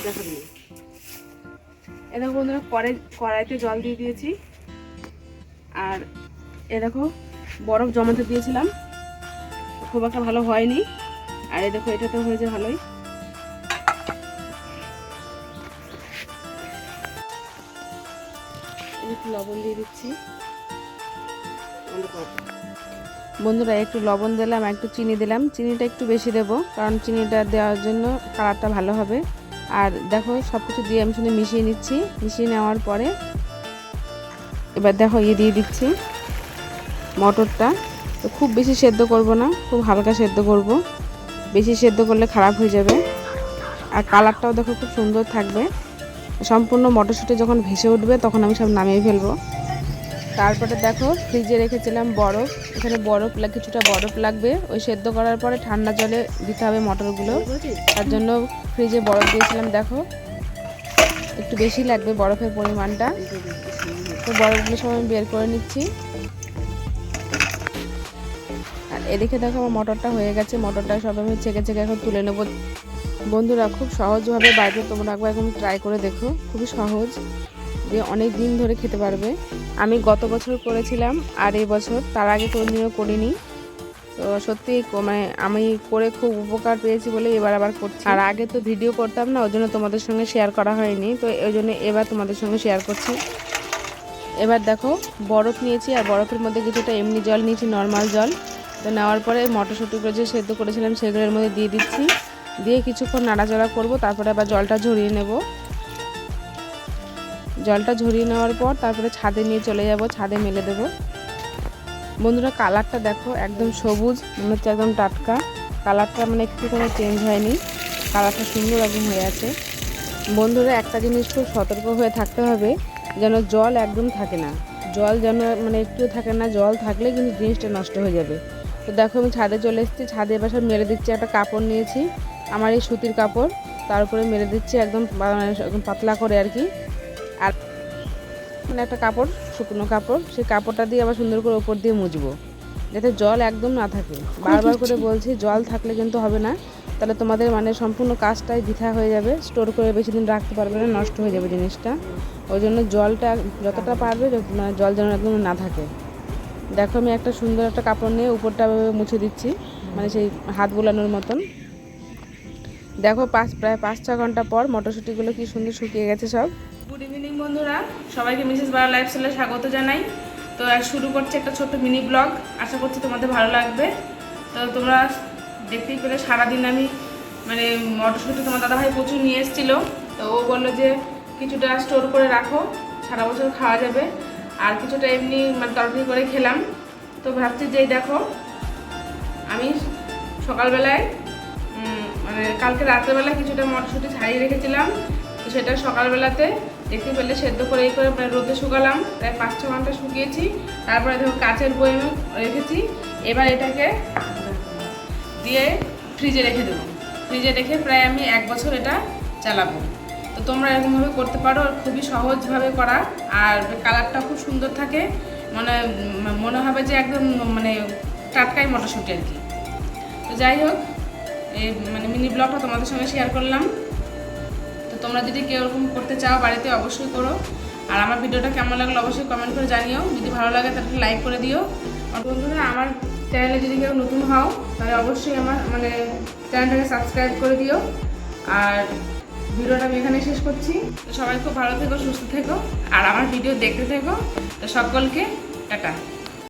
দেখাবি না। এ দেখো বন্ধুরা, কড়াইতে জল দিয়ে দিয়েছি। আর এ দেখো বরফ জমাতে দিয়েছিলাম, খুব একটা ভালো হয়নি। আর এই দেখো এটা তো হয়েছে ভালোই। একটু লবণ দিয়ে দিচ্ছি বন্ধুরা, একটু লবণ দিলাম, একটু চিনি দিলাম। চিনিটা একটু বেশি দেবো, কারণ চিনিটা দেওয়ার জন্য কালারটা ভালো হবে। আর দেখো সব কিছু দিয়ে আমি শুধু মিশিয়ে নিচ্ছি। মিশিয়ে নেওয়ার পরে এবার দেখো দিয়ে দিচ্ছি মটরটা। তো খুব বেশি সেদ্ধ করব না, খুব হালকা সেদ্ধ করব, বেশি সেদ্ধ করলে খারাপ হয়ে যাবে। আর কালারটাও দেখো খুব সুন্দর থাকবে। সম্পূর্ণ মটরশুঁটি যখন ভেসে উঠবে তখন আমি সব নামিয়ে ফেলবো। তারপরে দেখো ফ্রিজে রেখেছিলাম বরফ, এখানে কিছুটা বরফ লাগবে। ওই সেদ্ধ করার পরে ঠান্ডা জলে দিতে হবে মটরগুলো, তার জন্য ফ্রিজে বরফ দিয়েছিলাম। দেখো একটু বেশি লাগবে বরফের পরিমাণটা। তো বরফগুলো সব আমি বের করে নিচ্ছি। আর এদিকে দেখো আমার মটরটা হয়ে গেছে। মটরটা সব আমি ছেঁকে এখন তুলে নেবো। বন্ধুরা, খুব সহজভাবে বাড়িতে তোমরা একবার এখন ট্রাই করে দেখো, খুবই সহজ, দিয়ে অনেক দিন ধরে খেতে পারবে। আমি গত বছর করেছিলাম, আর এই বছর, তার আগে কোনোদিনও করিনি। তো সত্যি মানে আমি করে খুব উপকার পেয়েছি বলে এবার আবার করছি। আর আগে তো ভিডিও করতাম না, ওই জন্য তোমাদের সঙ্গে শেয়ার করা হয়নি। তো ওই জন্য এবার তোমাদের সঙ্গে শেয়ার করছি। এবার দেখো বরফ নিয়েছি, আর বরফের মধ্যে কিছুটা এমনি জল নিয়েছি, নর্মাল জল। তো নেওয়ার পরে মটরশুঁটিগুলো যে সেদ্ধ করেছিলাম সেগুলোর মধ্যে দিয়ে দিচ্ছি। দিয়ে কিছুক্ষণ নাড়াচাড়া করব, তারপরে আবার জলটা ঝরিয়ে নেব। জলটা ঝরিয়ে নেওয়ার পর তারপরে ছাদে নিয়ে চলে যাব, ছাদে মেলে দেব। বন্ধুরা, কালারটা দেখো একদম সবুজ, মনে হচ্ছে একদম টাটকা। কালারটা মানে একটু কোনো চেঞ্জ হয়নি, কালারটা সুন্দর একদম হয়ে আছে। বন্ধুরা, একটা জিনিস খুব সতর্ক হয়ে থাকতে হবে, যেন জল একদম থাকে না। জল যেন মানে একটু থাকে না, জল থাকলে কিন্তু জিনিসটা নষ্ট হয়ে যাবে। তো দেখো আমি ছাদে চলে এসেছি। ছাদে এবার সব মেরে দিচ্ছি। একটা কাপড় নিয়েছি, আমার এই সুতির কাপড়, তার উপরে মেরে দিচ্ছি একদম পাতলা করে আর কি। আর মানে একটা কাপড়, শুকনো কাপড়, সেই কাপড়টা দিয়ে আবার সুন্দর করে উপর দিয়ে মুছবো, যাতে জল একদম না থাকে। বারবার করে বলছি, জল থাকলে কিন্তু হবে না, তাহলে তোমাদের মানে সম্পূর্ণ কাজটাই বৃথা হয়ে যাবে। স্টোর করে বেশি দিন রাখতে পারবে না, নষ্ট হয়ে যাবে জিনিসটা। ওই জন্য জলটা যতটা পারবে মানে জল যেন একদম না থাকে। দেখো আমি একটা সুন্দর একটা কাপড় নিয়ে উপরটা মুছে দিচ্ছি, মানে সেই হাত বোলানোর মতন। দেখো প্রায় 5-6 ঘন্টা পর মটরশুঁটিগুলো কি সুন্দর শুকিয়ে গেছে সব। গুড ইভিনিং বন্ধুরা, সবাইকে মিসেস বারা লাইফস্টাইলে স্বাগত জানাই। তো শুরু করছি একটা ছোট্ট মিনি ব্লগ, আশা করছি তোমাদের ভালো লাগবে। তো তোমরা দেখতেই পেলে সারাদিন আমি মানে মটরশুঁটি তোমার দাদাভাই প্রচুর নিয়ে এসেছিলো। তো ও বললো যে কিছুটা স্টোর করে রাখো, সারা বছর খাওয়া যাবে। আর কিছুটা এমনি মানে তরকারি করে খেলাম। তো ভাবছি যে দেখো আমি সকালবেলায় মানে কালকে রাত্রেবেলা কিছুটা মটরশুঁটি ছাড়িয়ে রেখেছিলাম। তো সেটা সকালবেলাতে দেখতে পেলে সেদ্ধ করে মানে রোদে শুকালাম, প্রায় 5-6 ঘন্টা শুকিয়েছি। তারপরে দেখো কাচের বয়ামে রেখেছি। এবার এটাকে দিয়ে ফ্রিজে রেখে দেবো। ফ্রিজে রেখে প্রায় আমি 1 বছর এটা চালাবো। তো তোমরা এরকমভাবে করতে পারো, খুবই সহজভাবে করা। আর কালারটা খুব সুন্দর থাকে, মনে হবে যে একদম মানে টাটকাই মটরশুঁটি আর কি। তো যাই হোক, এই মানে মিনি ব্লগটা তোমাদের সঙ্গে শেয়ার করলাম। তো তোমরা যদি কেউ এরকম করতে চাও বাড়িতে, অবশ্যই করো। আর আমার ভিডিওটা কেমন লাগলো অবশ্যই কমেন্ট করে জানিও। যদি ভালো লাগে তাহলে লাইক করে দিও। আর বন্ধুরা, আমার চ্যানেলে যদি কেউ নতুন হও তাহলে অবশ্যই আমার মানে চ্যানেলটাকে সাবস্ক্রাইব করে দিও। আর ভিডিওটা আমি এখানে শেষ করছি। তো সবাই খুব ভালো থেকো, সুস্থ থেকো, আর আমার ভিডিও দেখতে থেকো। তো সকলকে টাটা।